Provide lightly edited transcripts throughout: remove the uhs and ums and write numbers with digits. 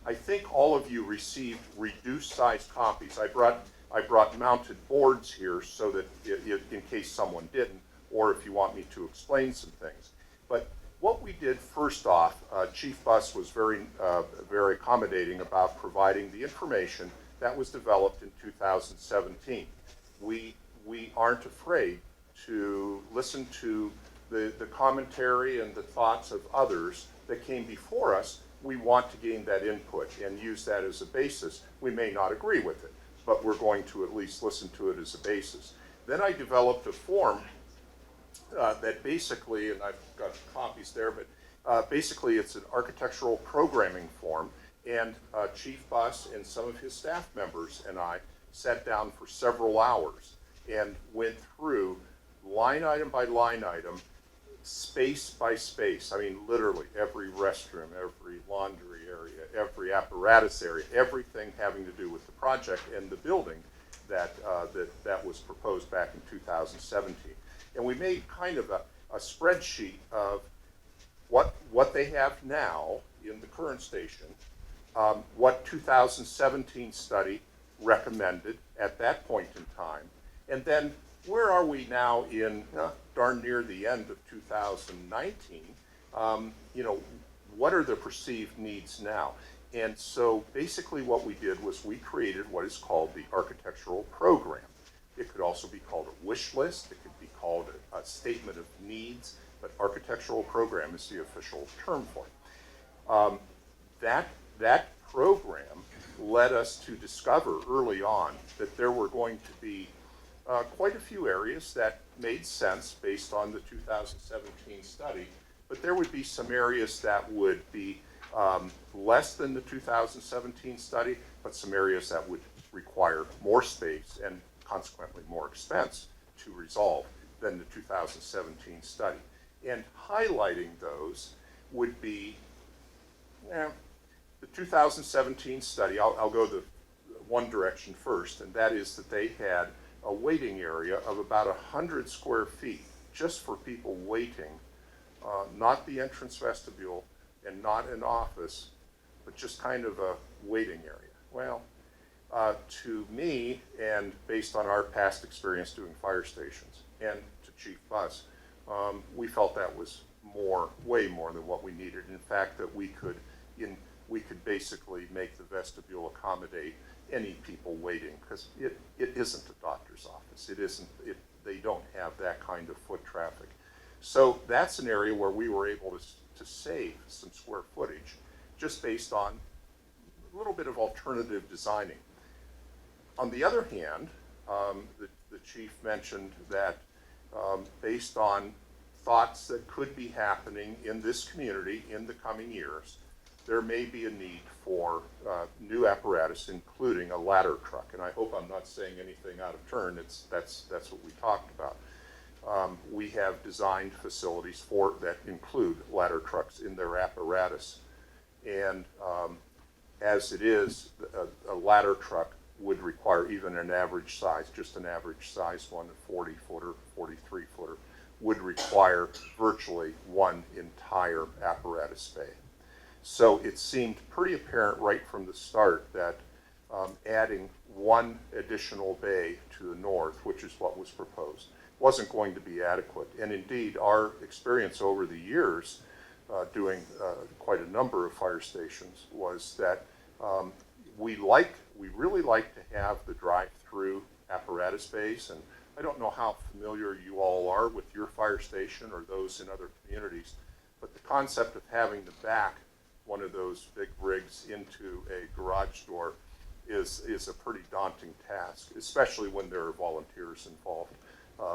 I think all of you received reduced size copies. I brought mounted boards here so that in case someone didn't, or if you want me to explain some things. But what we did first off, Chief Buss was very accommodating about providing the information that was developed in 2017. We aren't afraid to listen to the commentary and the thoughts of others that came before us. We want to gain that input and use that as a basis. We may not agree with it, but we're going to at least listen to it as a basis. Then I developed a form that basically, and I've got copies there, but basically it's an architectural programming form, and Chief Buss and some of his staff members and I sat down for several hours and went through line item by line item, space by space. I mean, literally every restroom, every laundry area, every apparatus area, everything having to do with the project and the building that was proposed back in 2017. And we made kind of a spreadsheet of what they have now in the current station, what 2017 study recommended at that point in time, and then where are we now in darn near the end of 2019? You know, what are the perceived needs now? And so basically what we did was we created what is called the architectural program. It could also be called a wish list. It could be called a statement of needs, but architectural program is the official term for it. That program led us to discover early on that there were going to be quite a few areas that made sense based on the 2017 study, but there would be some areas that would be less than the 2017 study, but some areas that would require more space and consequently more expense to resolve than the 2017 study. And highlighting those would be the 2017 study. I'll go the one direction first, and that is that they had a waiting area of about 100 square feet just for people waiting, not the entrance vestibule and not an office, but just kind of a waiting area. Well, to me, and based on our past experience doing fire stations, and to Chief Buss, we felt that was way more than what we needed. In fact, that we could basically make the vestibule accommodate any people waiting, because it isn't a doctor's office. They don't have that kind of foot traffic. So that's an area where we were able to save some square footage just based on a little bit of alternative designing. On the other hand, the chief mentioned that based on thoughts that could be happening in this community in the coming years, there may be a need for new apparatus, including a ladder truck. And I hope I'm not saying anything out of turn. That's what we talked about. We have designed facilities that include ladder trucks in their apparatus. And as it is, a ladder truck would require even an average size, just an average size one, a 40-footer, 43-footer, would require virtually one entire apparatus bay. So it seemed pretty apparent right from the start that adding one additional bay to the north, which is what was proposed, wasn't going to be adequate. And indeed, our experience over the years doing quite a number of fire stations was that we really like to have the drive-through apparatus bays. And I don't know how familiar you all are with your fire station or those in other communities, but the concept of having to back one of those big rigs into a garage door is a pretty daunting task, especially when there are volunteers involved,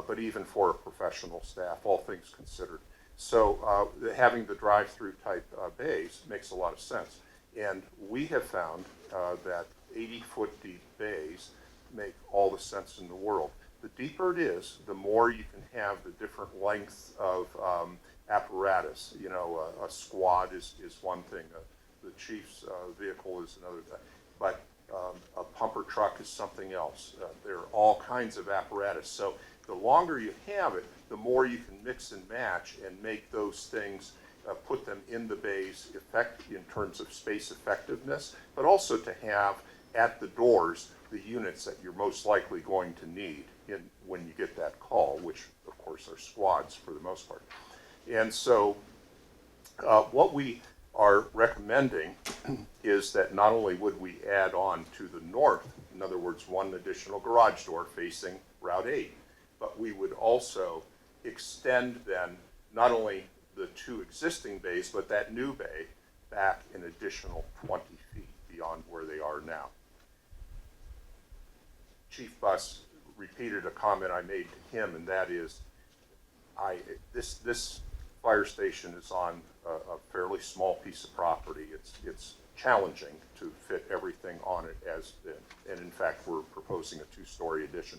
but even for a professional staff, all things considered. So having the drive-through type bays makes a lot of sense. And we have found that 80-foot deep bays make all the sense in the world. The deeper it is, the more you can have the different lengths of apparatus. You know, a squad is one thing, the chief's vehicle is another thing, but a pumper truck is something else. There are all kinds of apparatus. So the longer you have it, the more you can mix and match and make those things put them in the bays in terms of space effectiveness, but also to have at the doors the units that you're most likely going to need when you get that call, which of course are squads for the most part. And so what we are recommending is that not only would we add on to the north, in other words, one additional garage door facing Route 8, but we would also extend then not only the two existing bays, but that new bay back an additional 20 feet beyond where they are now. Chief Buss repeated a comment I made to him, and that is, this fire station is on a fairly small piece of property. It's challenging to fit everything on it and in fact we're proposing a two-story addition.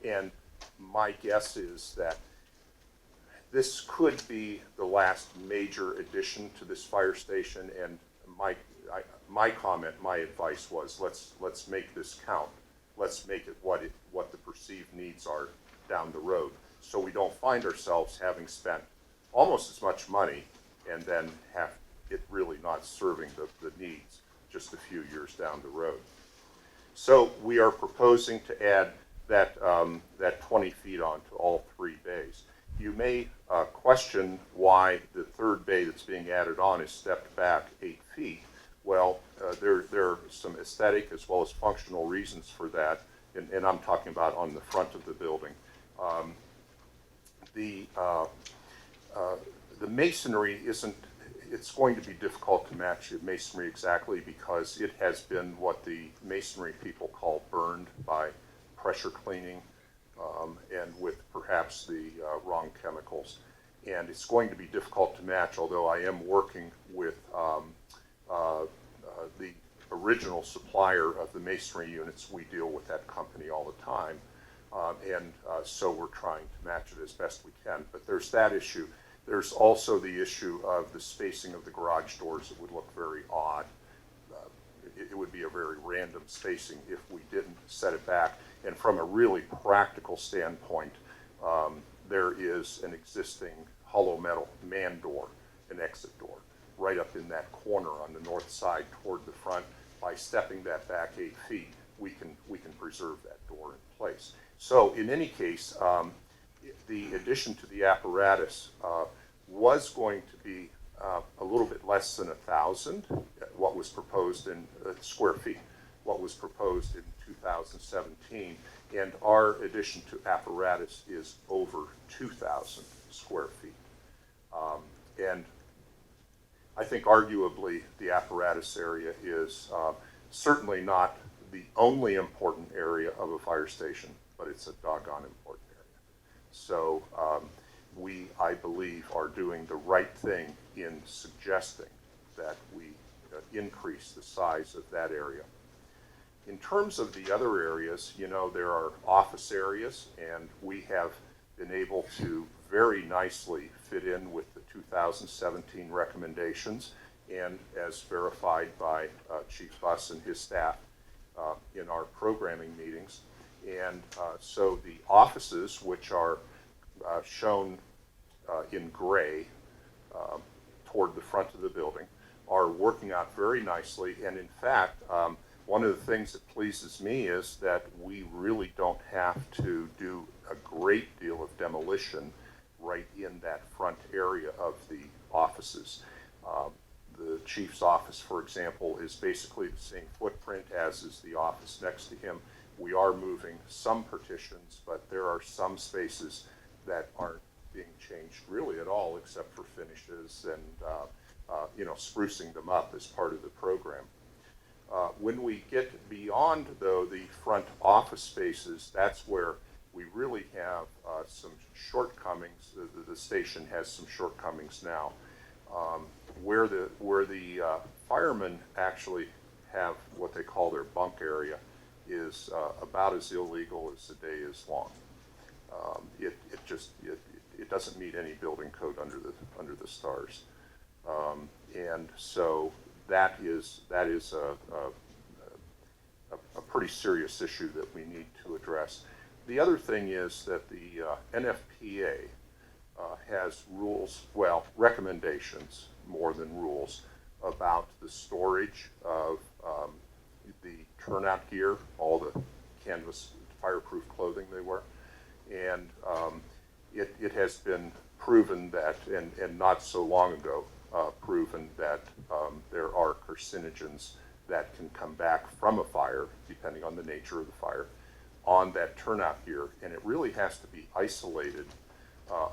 And my guess is that this could be the last major addition to this fire station, and my comment, my advice was, let's make this count. Let's make it what the perceived needs are down the road, so we don't find ourselves having spent almost as much money and then have it really not serving the needs just a few years down the road. So we are proposing to add that 20 feet onto all three bays. You may question why the third bay that's being added on is stepped back 8 feet. Well, there are some aesthetic as well as functional reasons for that, and I'm talking about on the front of the building. The masonry it's going to be difficult to match the masonry exactly because it has been what the masonry people call burned by pressure cleaning and with perhaps the wrong chemicals. And it's going to be difficult to match, although I am working with the original supplier of the masonry units. We deal with that company all the time. So we're trying to match it as best we can. But there's that issue. There's also the issue of the spacing of the garage doors. It would look very odd. It would be a very random spacing if we didn't set it back. And from a really practical standpoint, there is an existing hollow metal man door, an exit door, right up in that corner on the north side toward the front. By stepping that back 8 feet, we can preserve that door in place. So in any case, the addition to the apparatus was going to be a little bit less than 1,000, what was proposed in square feet, what was proposed in 2017, and our addition to apparatus is over 2,000 square feet. And I think arguably the apparatus area is certainly not the only important area of a fire station, but it's a doggone important area. So we, I believe, are doing the right thing in suggesting that we increase the size of that area. In terms of the other areas, you know, there are office areas, and we have been able to very nicely fit in with the 2017 recommendations, and as verified by Chief Buss and his staff in our programming meetings. And so the offices, which are shown in gray toward the front of the building, are working out very nicely. And in fact, one of the things that pleases me is that we really don't have to do a great deal of demolition right in that front area of the offices. The chief's office, for example, is basically the same footprint as is the office next to him. We are moving some partitions, but there are some spaces that aren't being changed really at all, except for finishes and you know, sprucing them up as part of the program. When we get beyond, though, the front office spaces, that's where we really have some shortcomings. The station has some shortcomings now. Where the firemen actually have what they call their bunk area is about as illegal as the day is long. It doesn't meet any building code under the stars, and so that is a pretty serious issue that we need to address. The other thing is that the NFPA has rules, well, recommendations more than rules about the storage of the turnout gear, all the canvas fireproof clothing they wear. And it has been proven that, and not so long ago, proven that there are carcinogens that can come back from a fire, depending on the nature of the fire, on that turnout gear. And it really has to be isolated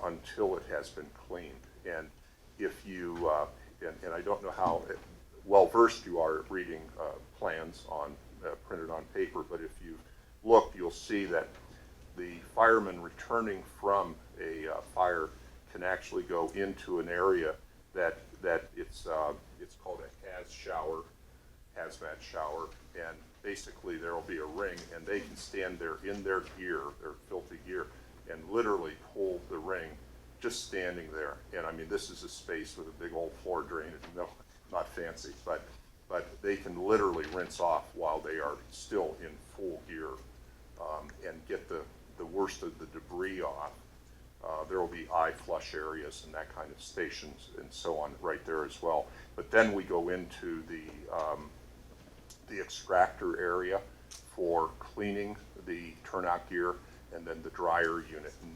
until it has been cleaned. And if you, and I don't know how well versed you are at reading plans on printed on paper, but if you look, you'll see that the fireman returning from a fire can actually go into an area that it's called a hazmat shower, and basically there will be a ring, and they can stand there in their gear, their filthy gear, and literally pull the ring just standing there. And I mean, this is a space with a big old floor drain, no, not fancy, but they can literally rinse off while they are still in full gear, and get the worst of the debris off. There will be eye flush areas and that kind of stations and so on right there as well. But then we go into the extractor area for cleaning the turnout gear, and then the dryer unit. And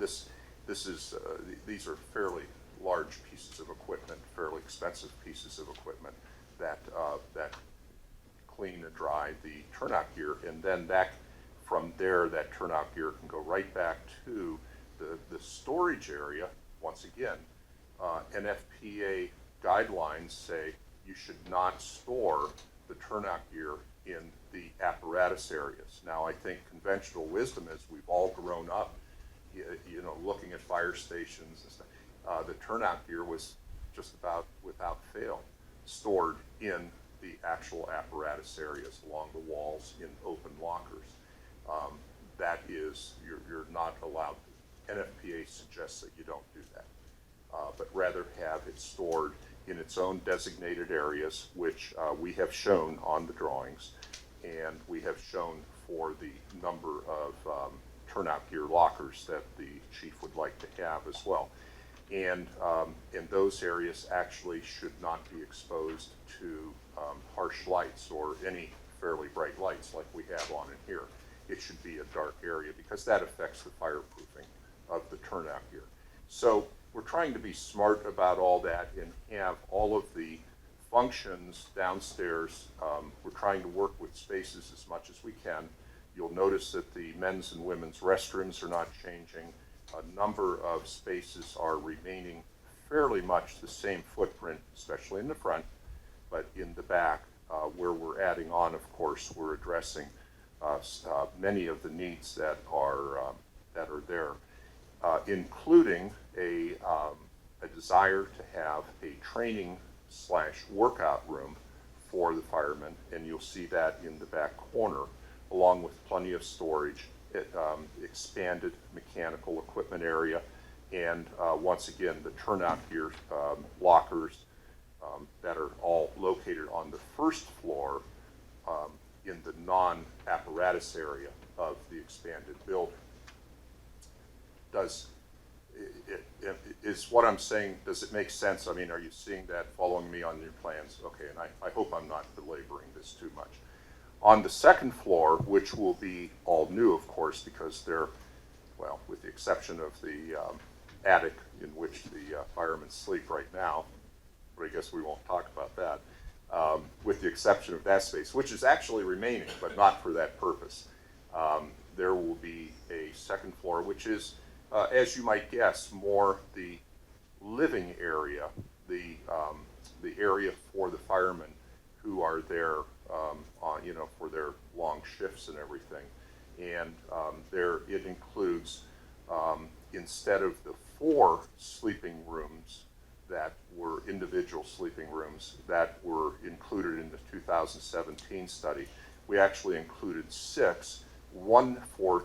these are fairly large pieces of equipment, fairly expensive pieces of equipment that clean and dry the turnout gear, and then from there that turnout gear can go right back to the storage area. Once again, NFPA guidelines say you should not store the turnout gear in the apparatus areas. Now, I think conventional wisdom, as we've all grown up, you know, looking at fire stations and stuff, the turnout gear was just about without fail stored in the actual apparatus areas along the walls in open lockers. That is, you're not allowed. NFPA suggests that you don't do that, but rather have it stored in its own designated areas, which we have shown on the drawings, and we have shown for the number of turnout gear lockers that the chief would like to have as well. And those areas actually should not be exposed to harsh lights or any fairly bright lights like we have on in here. It should be a dark area because that affects the fireproofing of the turnout gear. So we're trying to be smart about all that and have all of the functions downstairs. We're trying to work with spaces as much as we can. You'll notice that the men's and women's restrooms are not changing. A number of spaces are remaining fairly much the same footprint, especially in the front, but in the back, where we're adding on, of course, we're addressing many of the needs that are there, including a desire to have a training/workout room for the firemen, and you'll see that in the back corner, along with plenty of storage, expanded mechanical equipment area, and once again, the turnout gear lockers that are all located on the first floor in the non-apparatus area of the expanded building. Is what I'm saying, does it make sense? I mean, are you seeing that, following me on your plans? Okay, and I hope I'm not belaboring this too much. On the second floor, which will be all new, of course, because they're, well, with the exception of the attic in which the firemen sleep right now, but I guess we won't talk about that, with the exception of that space, which is actually remaining, but not for that purpose. There will be a second floor, which is, as you might guess, more the living area, the area for the firemen who are there, you know, for their long shifts and everything. And there it includes, instead of the 4 sleeping rooms that were individual sleeping rooms that were included in the 2017 study, we actually included 6. 1/4,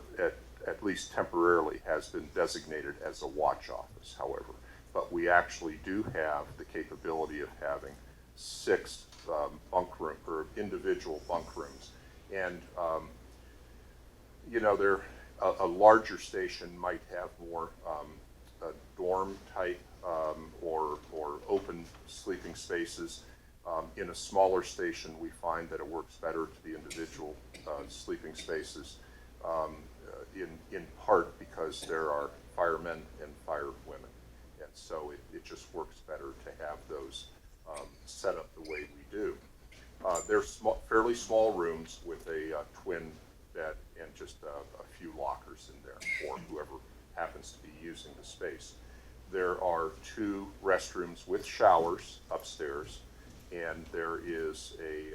at least temporarily, has been designated as a watch office, however. But we actually do have the capability of having 6 bunk room or individual bunk rooms. And you know, a larger station might have more dorm type or open sleeping spaces. In a smaller station, we find that it works better to be individual sleeping spaces, in part because there are firemen and firewomen. And so it just works better to have those set up the way we do. They're fairly small rooms with a twin bed and just a few lockers in there for whoever happens to be using the space. There are 2 restrooms with showers upstairs, and there is a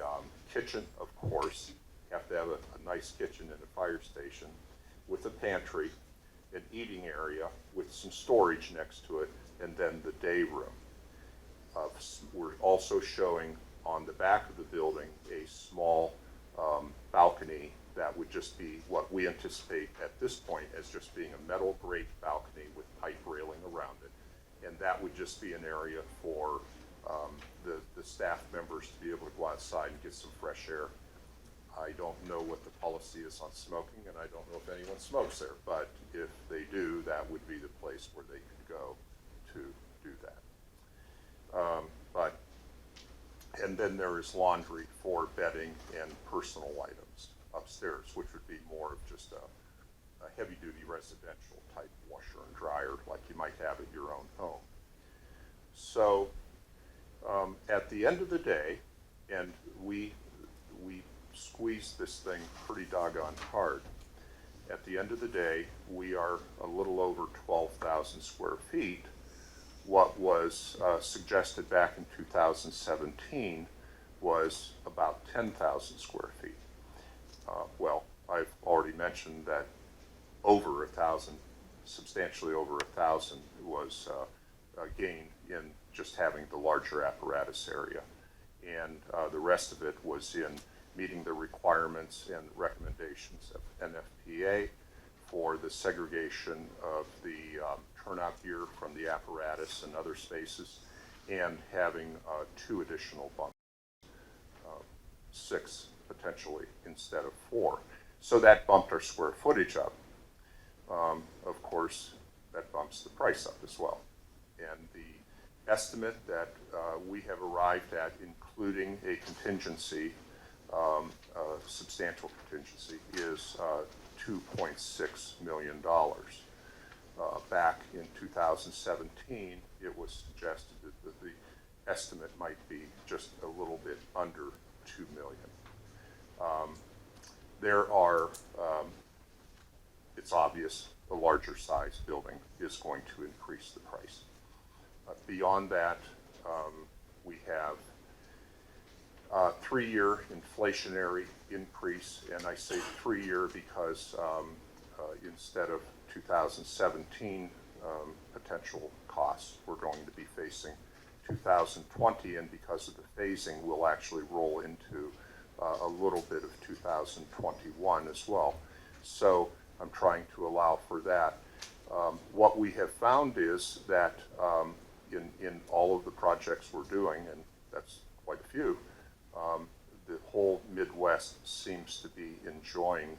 kitchen, of course. You have to have a nice kitchen and a fire station with a pantry, an eating area with some storage next to it, and then the day room. We're also showing on the back of the building a small balcony that would just be what we anticipate at this point as just being a metal grate balcony with pipe railing around it. And that would just be an area for the staff members to be able to go outside and get some fresh air. I don't know what the policy is on smoking, and I don't know if anyone smokes there, but if they do, that would be the place where they could go to do that. And then there is laundry for bedding and personal items upstairs, which would be more of just a heavy-duty residential type washer and dryer like you might have at your own home. So at the end of the day, and we squeezed this thing pretty doggone hard, at the end of the day, we are a little over 12,000 square feet. What was suggested back in 2017 was about 10,000 square feet. Well, I've already mentioned that over 1,000, substantially over 1,000 was gained in just having the larger apparatus area. And the rest of it was in meeting the requirements and recommendations of NFPA for the segregation of the turnout gear from the apparatus and other spaces, and having 2 additional bunks, 6 potentially instead of 4. So that bumped our square footage up. Of course, that bumps the price up as well. And the estimate that we have arrived at, including a contingency, substantial contingency, is $2.6 million. Back in 2017, it was suggested that the estimate might be just a little bit under $2 million. There are, it's obvious, the larger size building is going to increase the price. Beyond that, we have 3-year inflationary increase, and I say 3-year because instead of 2017 potential costs, we're going to be facing 2020, and because of the phasing, we'll actually roll into a little bit of 2021 as well. So I'm trying to allow for that. What we have found is that in all of the projects we're doing, and that's quite a few, the whole Midwest seems to be enjoying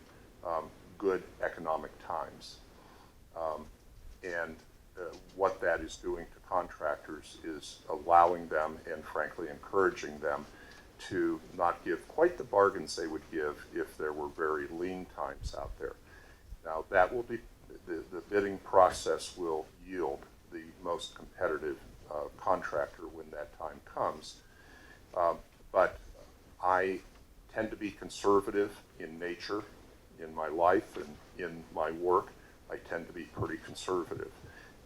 good economic times. What that is doing to contractors is allowing them and frankly encouraging them to not give quite the bargains they would give if there were very lean times out there. Now that will be, the bidding process will yield the most competitive contractor when that time comes. But I tend to be conservative in nature, in my life and in my work. I tend to be pretty conservative.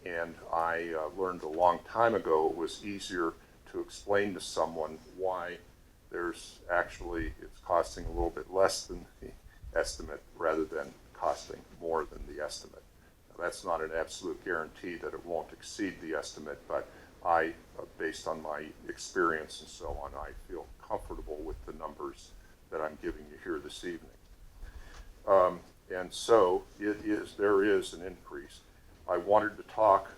And I learned a long time ago it was easier to explain to someone why there's actually, it's costing a little bit less than the estimate rather than costing more than the estimate. Now, that's not an absolute guarantee that it won't exceed the estimate, but I, based on my experience and so on, I feel comfortable with the numbers that I'm giving you here this evening. And so there is an increase. I wanted to talk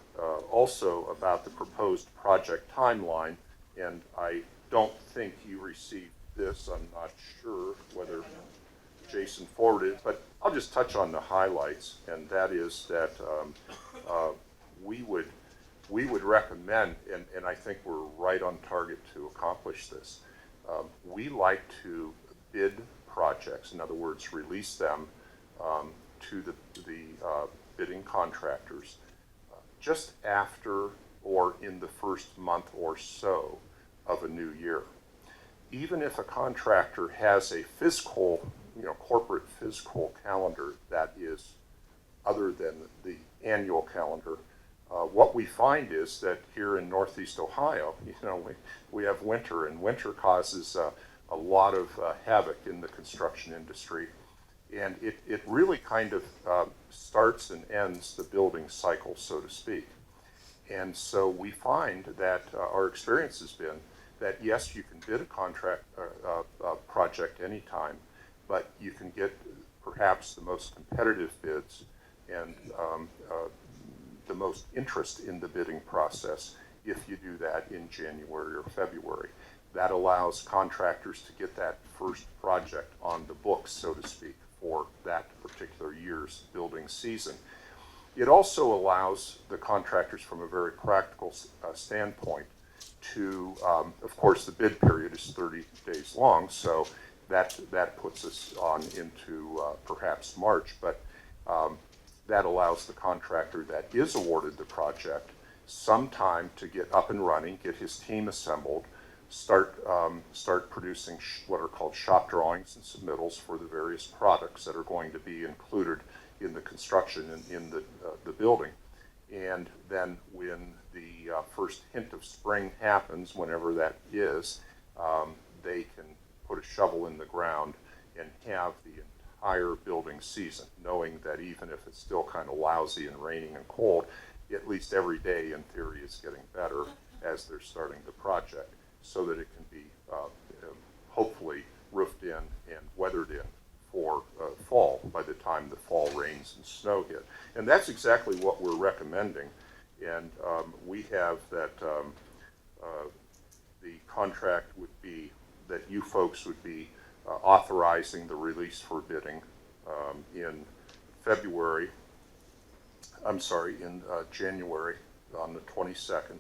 also about the proposed project timeline, and I don't think you received this. I'm not sure whether Jason forwarded it, but I'll just touch on the highlights, and that is that we would recommend, and I think we're right on target to accomplish this. We like to bid projects, in other words, release them to the bidding contractors just after or in the first month or so of a new year. Even if a contractor has a fiscal, corporate fiscal calendar that is other than the annual calendar, what we find is that here in Northeast Ohio, we have winter, and winter causes a lot of havoc in the construction industry. And it really kind of starts and ends the building cycle, so to speak. And so we find that our experience has been that yes, you can bid a contract project anytime, but you can get perhaps the most competitive bids and the most interest in the bidding process if you do that in January or February. That allows contractors to get that first project on the books, so to speak, for that particular year's building season. It also allows the contractors, from a very practical standpoint, to, of course, the bid period is 30 days long, so that puts us on into perhaps March, but that allows the contractor that is awarded the project some time to get up and running, get his team assembled, start producing what are called shop drawings and submittals for the various products that are going to be included in the construction and in the building. And then when the first hint of spring happens, whenever that is, they can put a shovel in the ground and have the entire building season, knowing that even if it's still kind of lousy and raining and cold, at least every day in theory is getting better as they're starting the project, so that it can be hopefully roofed in and weathered in for fall by the time the fall rains and snow hit. And that's exactly what we're recommending. And we have that the contract would be that you folks would be authorizing the release for bidding in January on the 22nd.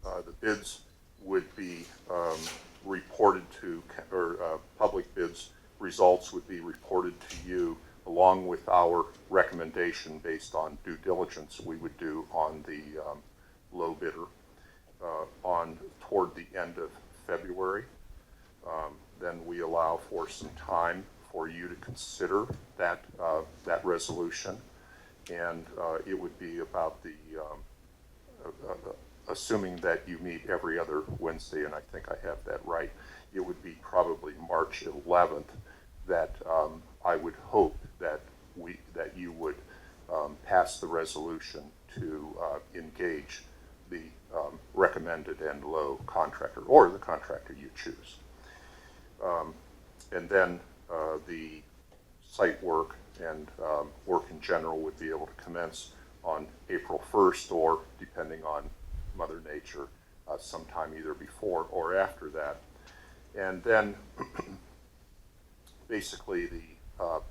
The bids would be reported to, or public bids results would be reported to you along with our recommendation based on due diligence we would do on the low bidder toward the end of February. Then we allow for some time for you to consider that resolution, and it would be about the assuming that you meet every other Wednesday, and I think I have that right, it would be probably March 11th that I would hope that you would pass the resolution to engage the recommended and low contractor, or the contractor you choose. And then the site work and work in general would be able to commence on April 1st, or depending on Mother Nature, sometime either before or after that. And then basically the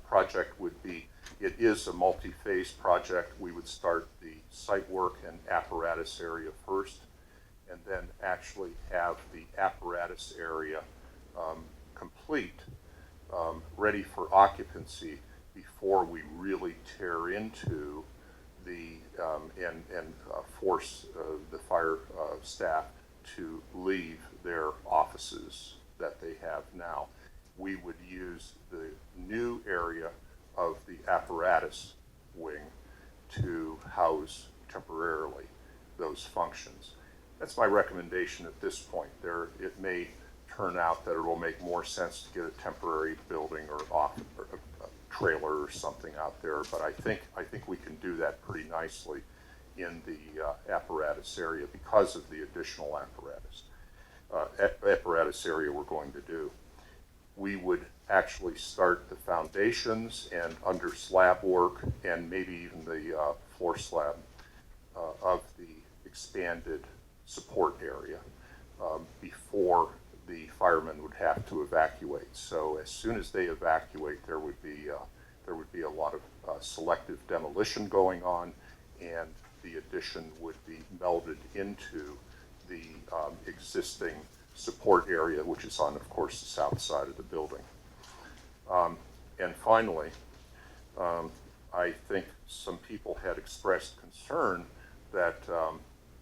project would be, it is a multi-phase project. We would start the site work and apparatus area first, and then actually have the apparatus area complete, ready for occupancy before we really tear into the and force the fire staff to leave their offices that they have now. We would use the new area of the apparatus wing to house temporarily those functions. That's my recommendation at this point. It may turn out that it will make more sense to get a temporary building or a trailer or something out there, but I think we can do that pretty nicely in the apparatus area because of the additional apparatus area we're going to do. We would actually start the foundations and under slab work and maybe even the floor slab of the expanded support area before the firemen would have to evacuate. So as soon as they evacuate, there would be a lot of selective demolition going on, and the addition would be melded into the existing support area, which is on, of course, the south side of the building. And finally, I think some people had expressed concern that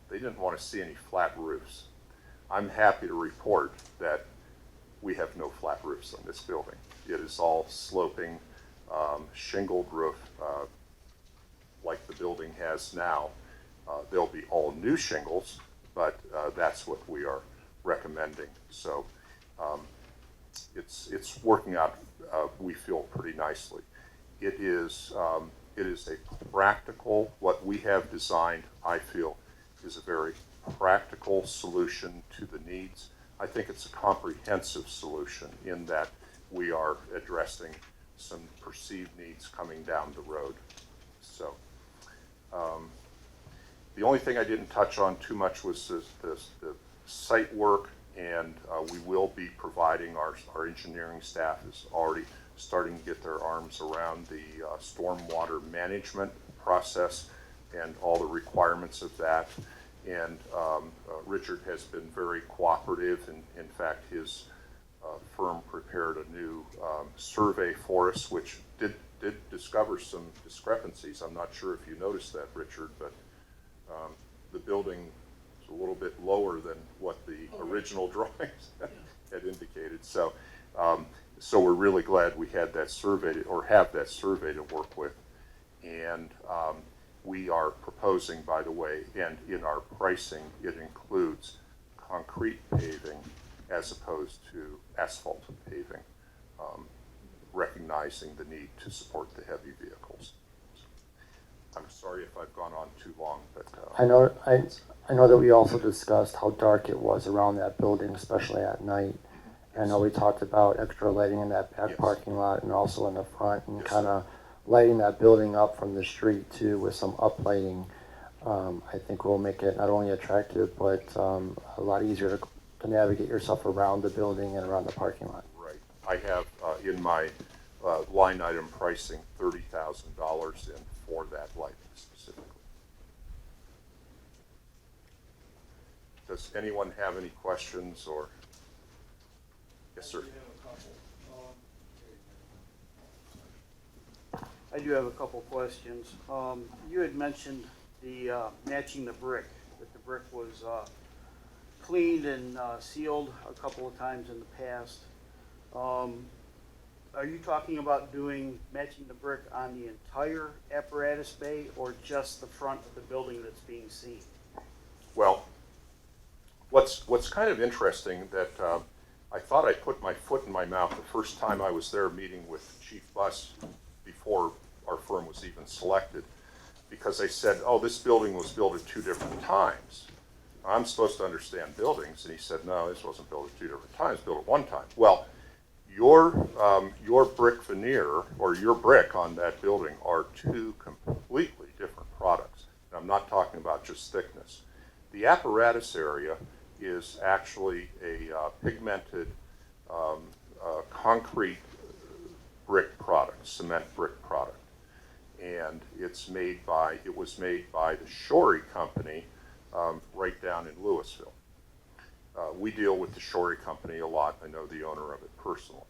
they didn't want to see any flat roofs. I'm happy to report that we have no flat roofs on this building. It is all sloping, shingled roof like the building has now. There'll be all new shingles, but that's what we are recommending. So it's working out, we feel, pretty nicely. It is a practical, what we have designed, I feel, is a very practical solution to the needs. I think it's a comprehensive solution in that we are addressing some perceived needs coming down the road. So the only thing I didn't touch on too much was the site work, and we will be providing, our engineering staff is already starting to get their arms around the stormwater management process and all the requirements of that. And Richard has been very cooperative. And in fact, his firm prepared a new survey for us, which did discover some discrepancies. I'm not sure if you noticed that, Richard, but the building is a little bit lower than what the original drawings had indicated. So, so we're really glad we had that survey, or have that survey to work with. And we are proposing, by the way, and in our pricing, it includes concrete paving as opposed to asphalt paving, recognizing the need to support the heavy vehicles. I'm sorry if I've gone on too long, but I know that we also discussed how dark it was around that building, especially at night. I know we talked about extra lighting in that back parking lot and also in the front, and kind of lighting that building up from the street too with some uplighting. I think will make it not only attractive but a lot easier to navigate yourself around the building and around the parking lot. Right. I have in my line item pricing $30,000 in for that lighting specifically. Does anyone have any questions or? Yes, sir. I do have a couple questions. You had mentioned the matching the brick, that the brick was cleaned and sealed a couple of times in the past. Are you talking about doing matching the brick on the entire apparatus bay or just the front of the building that's being seen? Well, what's kind of interesting that I thought I put my foot in my mouth the first time I was there meeting with Chief Buss before our firm was even selected, because they said, oh, this building was built at 2 different times. I'm supposed to understand buildings. And he said, no, this wasn't built at 2 different times, built at 1 time. Well, your brick veneer, or your brick on that building, are 2 completely different products. And I'm not talking about just thickness. The apparatus area is actually a pigmented concrete brick product, cement brick product. And it was made by the Shorey Company right down in Louisville. We deal with the Shorey Company a lot. I know the owner of it personally.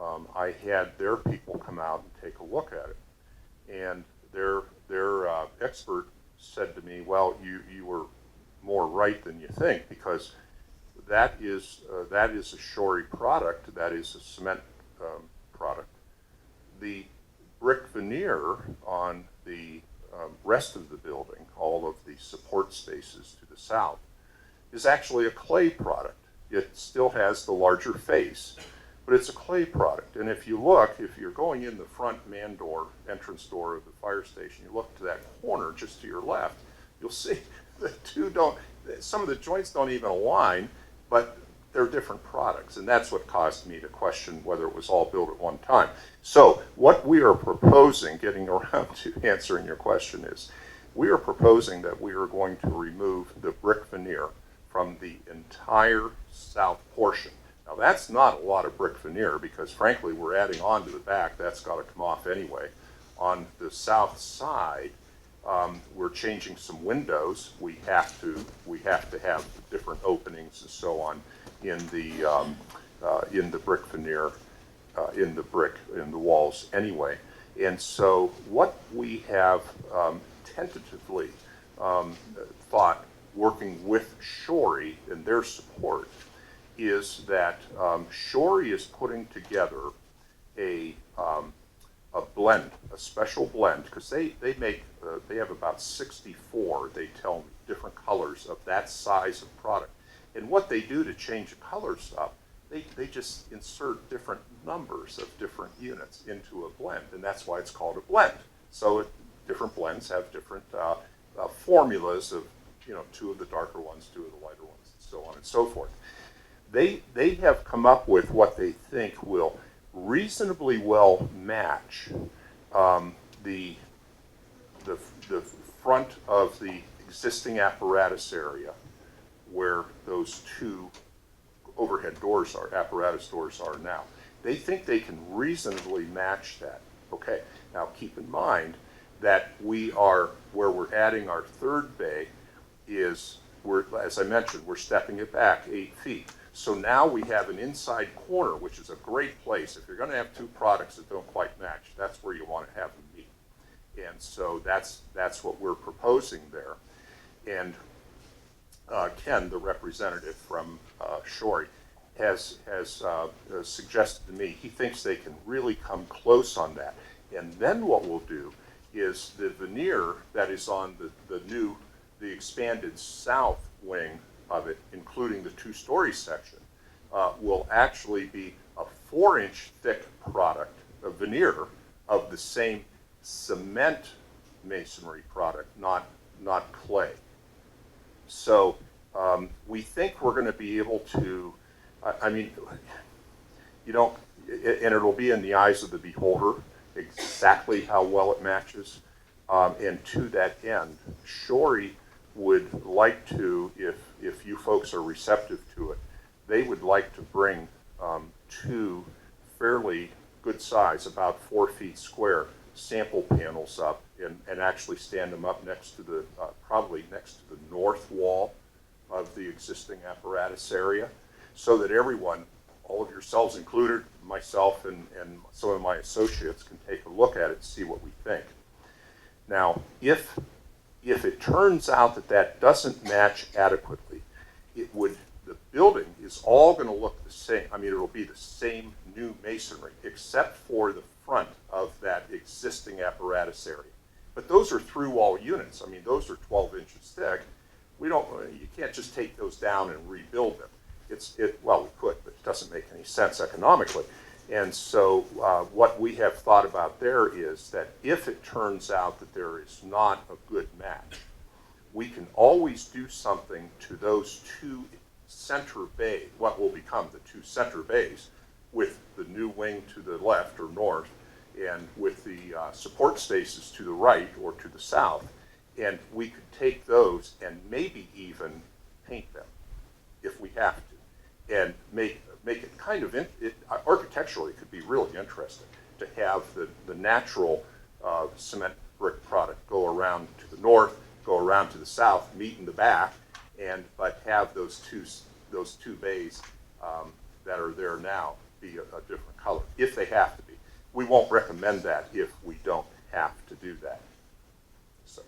I had their people come out and take a look at it. And their expert said to me, well, you were more right than you think, because that is a Shorey product, that is a cement product. The brick veneer on the rest of the building, all of the support spaces to the south, is actually a clay product. It still has the larger face, but it's a clay product. And if you're going in the front man door, entrance door of the fire station, you look to that corner just to your left, you'll see the some of the joints don't even align, but they're different products. And that's what caused me to question whether it was all built at 1 time. So what we are proposing, getting around to answering your question, is we are proposing that we are going to remove the brick veneer from the entire south portion. Now that's not a lot of brick veneer, because frankly we're adding on to the back. That's got to come off anyway. On the south side, We're changing some windows. We have to have different openings and so on in the brick veneer, in the walls anyway. And so what we have tentatively thought, working with Shorey and their support, is that Shorey is putting together a blend, a special blend, because they make, they have about 64, they tell me, different colors of that size of product. And what they do to change the colors up, they just insert different numbers of different units into a blend, and that's why it's called a blend. So different blends have different formulas of, you know, 2 of the darker ones, 2 of the lighter ones, and so on and so forth. They have come up with what they think will reasonably well match the front of the existing apparatus area where those 2 overhead doors are, apparatus doors are now. They think they can reasonably match that. Okay, now keep in mind that where we're adding our 3rd bay is, as I mentioned, we're stepping it back 8 feet. So now we have an inside corner, which is a great place. If you're going to have 2 products that don't quite match, that's where you want to have them meet. And so that's what we're proposing there. And Ken, the representative from Shorey, has suggested to me he thinks they can really come close on that. And then what we'll do is the veneer that is on the expanded south wing of it, including the 2-story section, will actually be a 4-inch thick product, a veneer of the same cement masonry product, not clay. So we think we're going to be able to, I mean, you don't, and it'll be in the eyes of the beholder exactly how well it matches. And to that end, Shorey would like to, if you folks are receptive to it, they would like to bring 2 fairly good size, about 4 feet square, sample panels up and actually stand them up next to the, probably next to the north wall of the existing apparatus area, so that everyone, all of yourselves included, myself and some of my associates, can take a look at it and see what we think. Now, if it turns out that that doesn't match adequately, the building is all going to look the same. I mean, it'll be the same new masonry, except for the front of that existing apparatus area. But those are through-wall units. I mean, those are 12 inches thick. You can't just take those down and rebuild them. Well, we could, but it doesn't make any sense economically. And so what we have thought about there is that if it turns out that there is not a good match, we can always do something to those 2 center bays, what will become the 2 center bays, with the new wing to the left or north, and with the support spaces to the right or to the south. And we could take those and maybe even paint them if we have to, and make it kind of, architecturally it could be really interesting to have the natural cement brick product go around to the north, go around to the south, meet in the back, but have those two bays that are there now be a different color, if they have to be. We won't recommend that if we don't have to do that. So.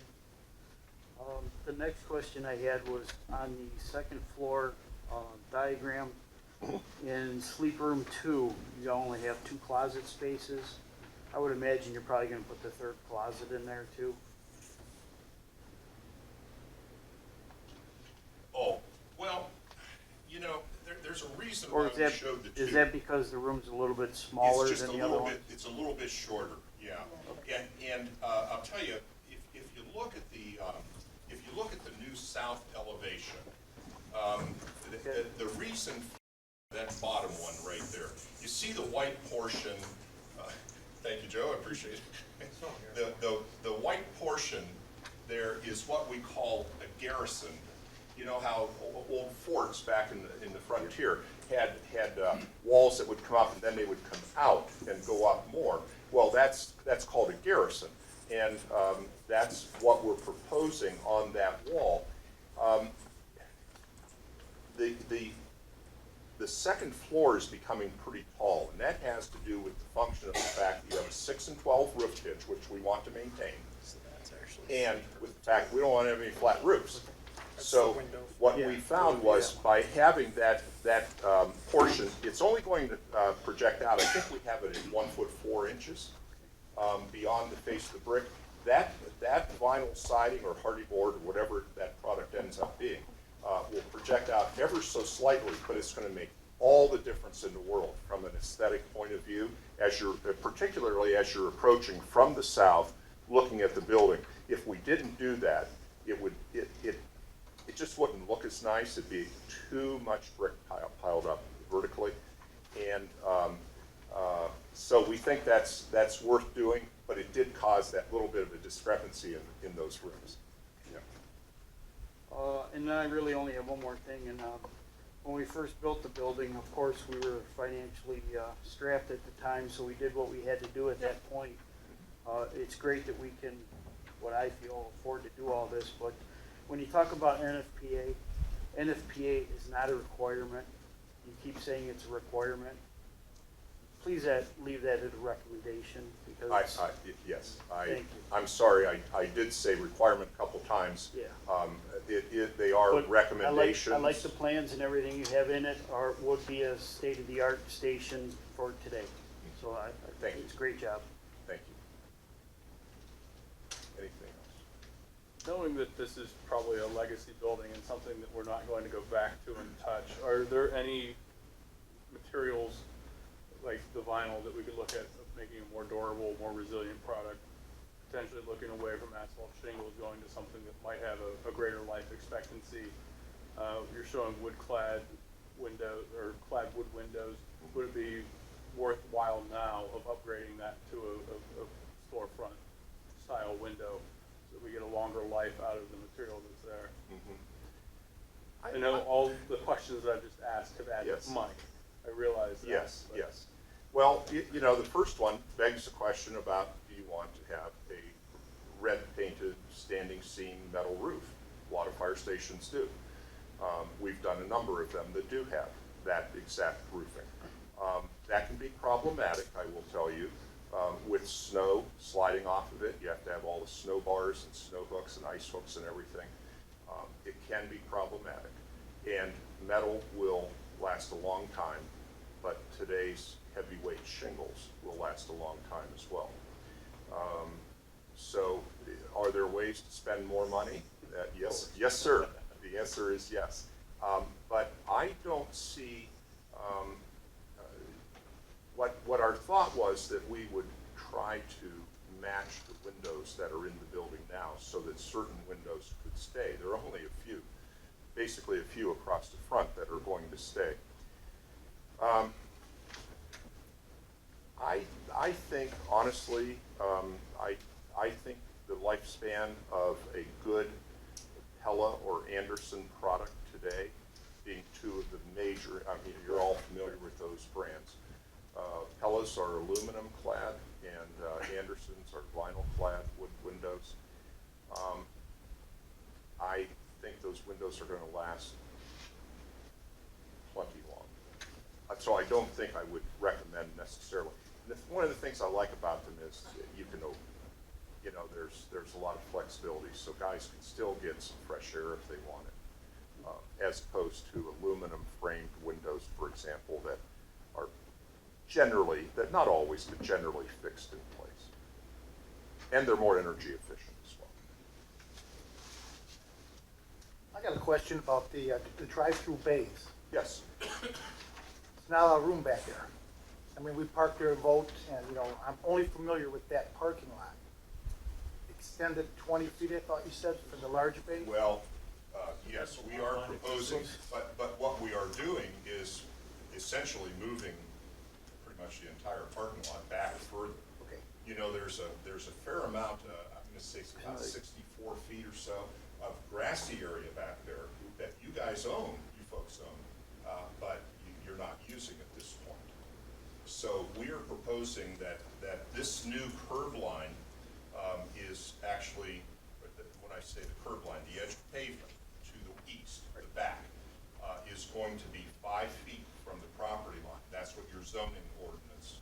The next question I had was on the 2nd floor diagram. In sleep room 2, you only have 2 closet spaces. I would imagine you're probably going to put the 3rd closet in there too. Oh, well, you know, there's a reason Or why we showed the 2. is that because the room's a little bit smaller It's just than a the other little one? bit. It's a little bit shorter, yeah. Okay. And I'll tell you, if you look at the new south elevation, the reason for that bottom one right there, you see the white portion. Thank you, Joe. I appreciate it. The white portion there is what we call a garrison. You know how old forts back in the frontier had walls that would come up and then they would come out and go up more. Well, that's called a garrison. And that's what we're proposing on that wall. Um, the second floor is becoming pretty tall, and that has to do with the function of the fact that you have a 6 and 12 roof pitch, which we want to maintain, and with the fact we don't want to have any flat roofs. So what we found was by having that portion, it's only going to project out. I think we have it at 1 foot 4 inches beyond the face of the brick. That vinyl siding or hardy board or whatever that product ends up being will project out ever so slightly, but it's going to make all the difference in the world from an aesthetic point of view, as you're particularly as you're approaching from the south, looking at the building. If we didn't do that, it just wouldn't look as nice. It'd be too much brick piled up vertically, and so we think that's worth doing. But it did cause that little bit of a discrepancy in those rooms. Yeah. And then I really only have one more thing. And when we first built the building, of course, we were financially strapped at the time, so we did what we had to do at that point. It's great that we can, what I feel, afford to do all this. But when you talk about NFPA, NFPA is not a requirement. You keep saying it's a requirement. Please leave that as a recommendation, because Yes, thank you. I'm sorry, I did say requirement a couple times. Yeah. They are But recommendations. I like the plans and everything you have in it, or would be a state-of-the-art station for today. So I Thank think you. it's a great job. Thank you. Anything else? Knowing that this is probably a legacy building and something that we're not going to go back to and touch, are there any materials like the vinyl that we could look at of making a more durable, more resilient product, potentially looking away from asphalt shingles, going to something that might have a greater life expectancy? You're showing wood-clad windows or clad wood windows. Would it be worthwhile now of upgrading that to a storefront style window so that we get a longer life out of the material that's there? Mm-hmm. I know all the questions that I've just asked have added Yes. money. I realize that. Yes, but- yes. Well, you know, the first one begs the question about, do you want to have a red painted standing seam metal roof? A lot of fire stations do. We've done a number of them that do have that exact roofing. That can be problematic, I will tell you. With snow sliding off of it, you have to have all the snow bars and snow hooks and ice hooks and everything. It can be problematic. And metal will last a long time, but today's heavyweight shingles will last a long time as well. So are there ways to spend more money? Yes, yes, sir. The answer is yes. But I don't see, what our thought was that we would try to match the windows that are in the building now so that certain windows could stay. There are only a few, basically a few across the front that are going to stay. I think, honestly, I think the lifespan of a good Pella or Anderson product today, being two of the major, I mean, you're all familiar with those brands. Pellas are aluminum clad and Andersons are vinyl clad wood windows. I think those windows are going to last plenty long. So I don't think I would recommend necessarily. One of the things I like about them is that you can, you know, there's a lot of flexibility, so guys can still get some fresh air if they want it, as opposed to aluminum framed windows, for example, that are generally, that not always, but generally fixed in place. And they're more energy efficient as well. I got a question about the drive-through bays. Yes. There's not a lot of room back there. I mean, we park there and vote, and, you know, I'm only familiar with that parking lot. Extended 20 feet, I thought you said, for the large bay? Well, yes, we are proposing, but what we are doing is essentially moving pretty much the entire parking lot back further. Okay. You know, there's a fair amount, I'm gonna say it's about 64 feet or so of grassy area back there that you guys own, you folks own, but you're not using at this point. So we are proposing that this new curb line is actually, when I say the curb line, the edge of pavement to the east, the back, is going to be 5 feet from the property line. That's what your zoning ordinance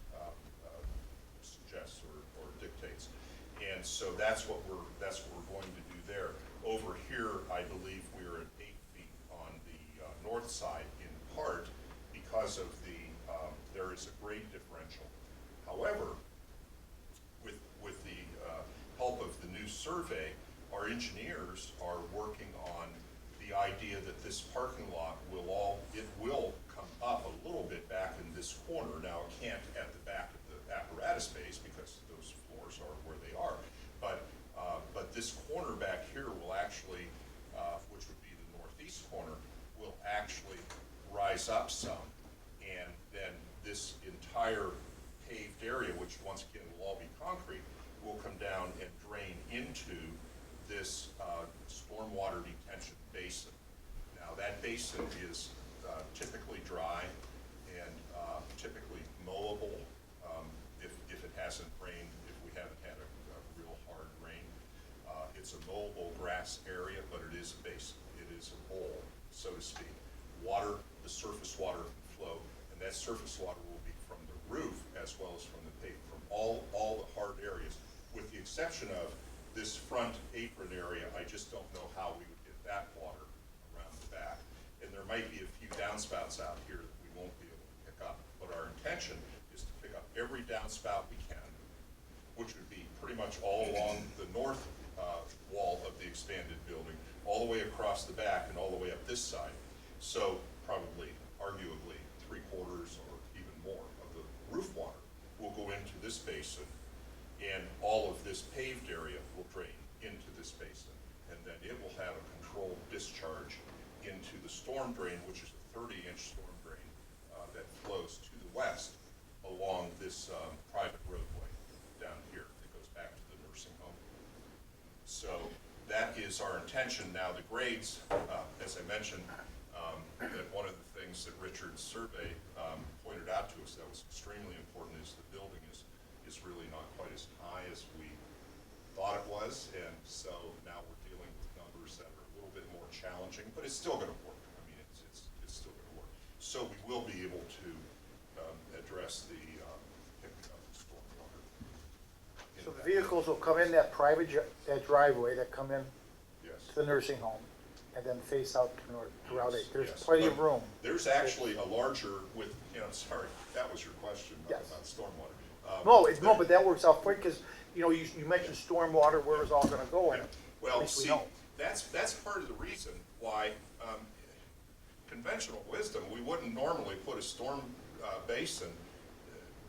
suggests or dictates. And so that's what we're going to do there. Over here, I believe we're at 8 feet on the north side, in part because of the there is a grade differential. However, with the help of the new survey, our engineers are working on the idea that this parking lot will come up a little bit back in this corner. Now, it can't at the back of the apparatus space because those floors are where they are. But this corner back here will actually, which would be the northeast corner, will actually rise up some, and then this entire paved area, which once again will all be concrete, will come down and drain into this stormwater detention basin. Now, that basin is typically dry and typically mowable if it hasn't rained, if we haven't had a real hard rain. It's a mowable grass area, but it is a basin. It is a bowl, so to speak. Water, the surface water can flow, and that surface water will be from the roof as well as from the pavement, from all the hard areas, with the exception of this front apron area. I just don't know how we would get that water around the back. And there might be a few downspouts out here that we won't be able to pick up, but our intention is to pick up every downspout we can, which would be pretty much all along the north wall of the expanded building, all the way across the back and all the way up this side. So probably, arguably, 3/4 or even more of the roof water will go into this basin, and all of this paved area will drain into this basin. And then it will have a controlled discharge into the storm drain, which is a 30-inch storm drain that flows to the west along this private roadway down here that goes back to the nursing home. So that is our intention. Now, the grades, as I mentioned, that one of the things that Richard's survey pointed out to us that was extremely important is the building is really not quite as high as we thought it was, and so now we're dealing with numbers that are a little bit more challenging, but it's still going to work. I mean, it's still going to work. So we will be able to address the picking up the stormwater. So the vehicles will come in that that driveway that come in Yes. to the nursing home and then face out to Route 8. There's Yes. plenty of room. There's actually a larger with, sorry, that was your question Yes. about stormwater. No, but that works out quick because, you mentioned stormwater, where it's all gonna go in. Well, At least we see, know. that's part of the reason why conventional wisdom, we wouldn't normally put a storm basin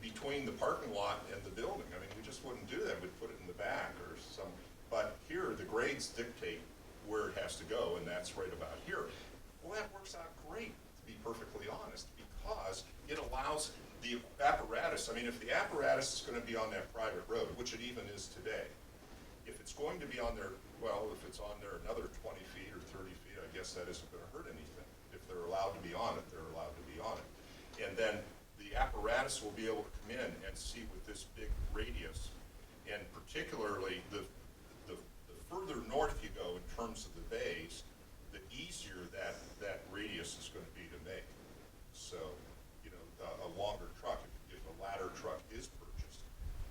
between the parking lot and the building. I mean, we just wouldn't do that. We'd put it in the back or some, but here the grades dictate where it has to go, and that's right about here. Well, that works out great, to be perfectly honest, because it allows the apparatus, I mean, if the apparatus is gonna be on that private road, which it even is today, if it's going to be on there, well, if it's on there another 20 feet or 30 feet, I guess that isn't gonna hurt anything. If they're allowed to be on it, they're allowed to be on it. And then the apparatus will be able to come in and see with this big radius, and particularly the further north you go in terms of the bays, the easier that radius is going to be to make. So, a longer truck, if a ladder truck is purchased,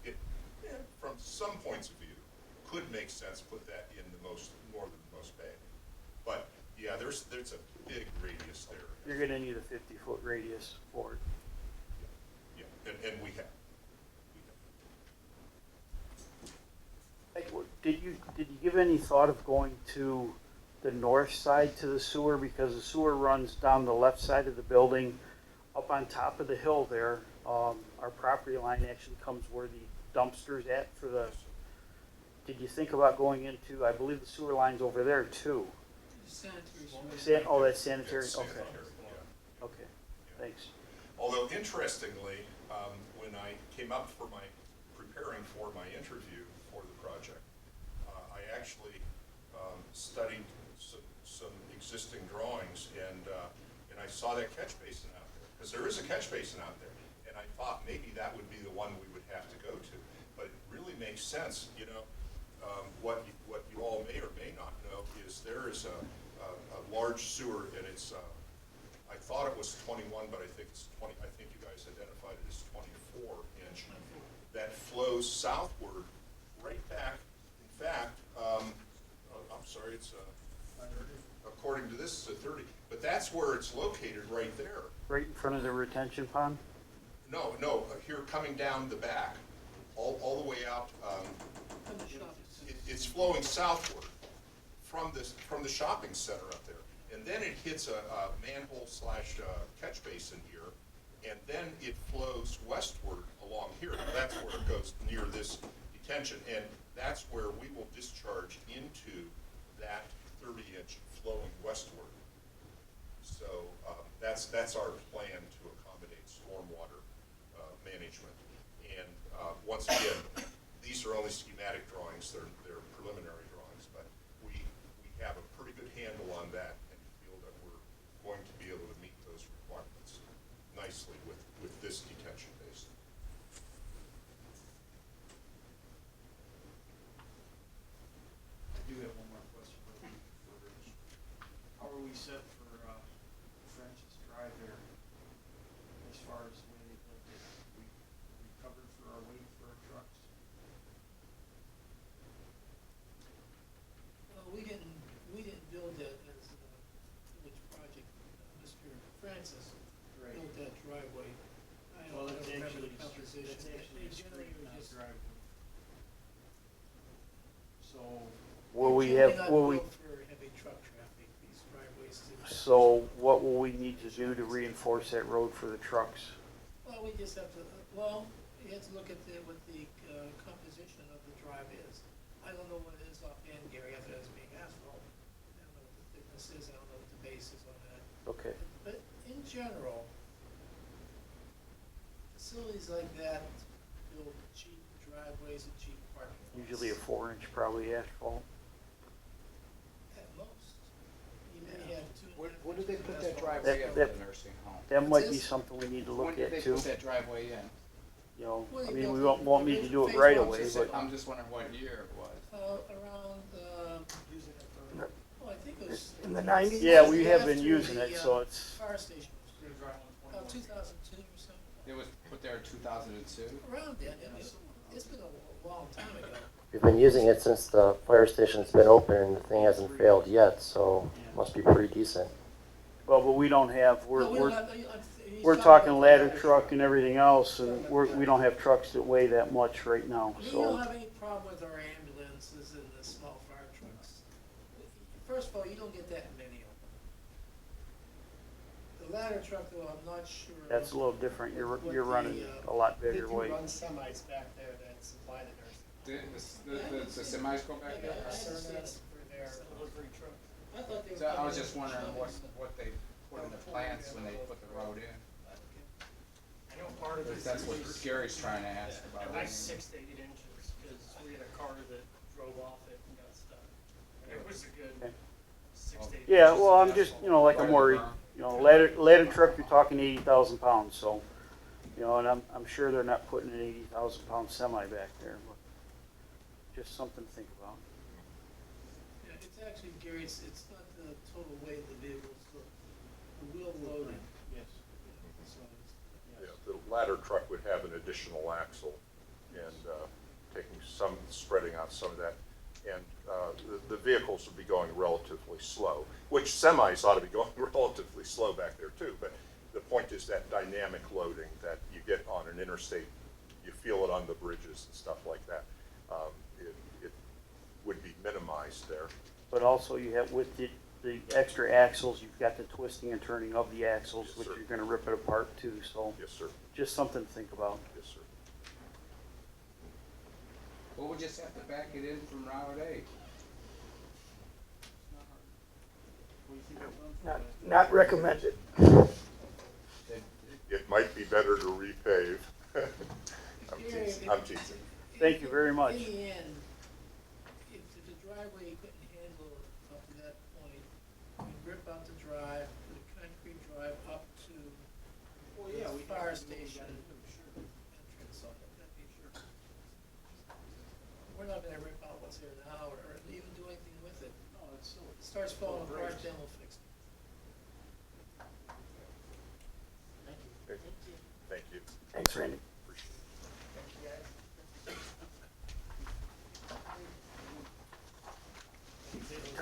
it, from some points of view, could make sense to put that in the most northernmost bay. But yeah, there's a big radius there. You're gonna need a 50-foot radius for it. Yeah, and we have. Did you give any thought of going to the north side to the sewer? Because the sewer runs down the left side of the building, up on top of the hill there. Our property line actually comes where the dumpster's at for the, did you think about going into, I believe the sewer line's over there too? Oh, that's sanitary, It's okay, sanitary, yeah. okay, thanks. Although interestingly, when I came up preparing for my interview for the project, I actually studied some existing drawings, and I saw that catch basin out there, because there is a catch basin out there, and I thought maybe that would be the one we would have to go to, but it really makes sense, what you all may or may not know is there is a large sewer, and it's, I thought it was 21, but I think it's 20, I think you guys identified it as 24 inch, that flows southward right back. In fact, I'm sorry, it's according to this, it's a 30, but that's where it's located right there. Right in front of the retention pond? No, here coming down the back, all the way out. It's flowing southward from the shopping center up there, and then it hits a manhole / catch basin here, and then it flows westward along here. That's where it goes near this detention, and that's where we will discharge into that 30-inch flowing westward. So that's our plan to accommodate stormwater management. And once again, these are only schematic drawings. They're preliminary drawings, but we have a pretty good handle on that and feel that we're going to be able to meet those requirements nicely with this detention basin. I do have one more question for Rich. How are we set for French's Drive there as far as the way they built it? We covered for our weight for our trucks? Well, we didn't build that as a village project. Mr. Francis built that driveway. I Well, don't that's remember actually, the composition. that's actually They a generally street, were not a just. driveway. So, Will we generally have, not will we, built for heavy truck traffic, these driveways. so what will we need to do to reinforce that road for the trucks? Well, we just have to, well, you have to look at what the composition of the drive is. I don't know what it is offhand, Gary, after that's being asphalt. I don't know what the thickness is, I don't know what the base is on that. Okay. But in general, facilities like that build cheap driveways and cheap parking lots. Usually a 4-inch probably asphalt. At most. You may have two. When did they put that asphalt. driveway in That- for the nursing home? That might be this? something we need to When look did at they too. put that driveway in? You know, Well, I you mean, built we it- won't need to do it phase right one, away, just but I'm just wondering what year it was. Around, using it for, oh, I think it was. In the 90s? yeah, we have been after using the, it, so it's, Fire station was for the built, drive on about 21. 2002 or something. It was put there in 2002? Around then, it's been a long time ago. We've been using it since the fire station's been open and the thing hasn't failed yet, so must be pretty decent. well, but we don't have, No, we don't we're have- he's we're talking talking about ladder the truck and everything else, and we don't have trucks that weigh that much right now, We don't so. have any problem with our ambulances and the small fire trucks. First of all, you don't get that many of them. The ladder truck, though, I'm not sure. That's a little different, you're what running the, a lot They bigger do weight. run semis back there that supply the nurse. The semis go back there? Cernas for their delivery truck. I thought they were. So I was coming just in wondering trucks. what they put in the plants when they put the road in. I know part of it. Because that's what Gary's trying to ask about. At least 6 to 8 inches, because we had a car that drove off it and got stuck. And it was a good Okay. 6 to 8 inches. Yeah, well, I'm just, like I'm Part of the worried, berm. ladder truck, you're talking 80,000 pounds, so, and I'm sure they're not putting an 80,000 pound semi back there, but just something to think about. Yeah, it's actually, Gary, it's not the total weight of the vehicle, it's the wheel loading. yes. So it's, Yeah, the ladder truck would have an additional axle and spreading out some of that. And the vehicles would be going relatively slow, which semis ought to be going relatively slow back there too. But the point is that dynamic loading that you get on an interstate, you feel it on the bridges and stuff like that. It would be minimized there. But also you have, with the extra axles, you've got the twisting and turning of the axles, Yes, which sir. you're gonna rip it apart too, so Yes, sir. just something to think about. Yes, sir. Well, we just have to back it in from Route 8. Not recommended. It might be better to repave. I'm teasing. Thank you very much. In the end, if the driveway couldn't handle it up to that point, we'd rip out the drive, put a concrete drive up to the fire station entrance on it, that'd be sure. We're not gonna rip out what's there now. starts falling apart, then we'll fix it. Thank you. Thanks, Randy.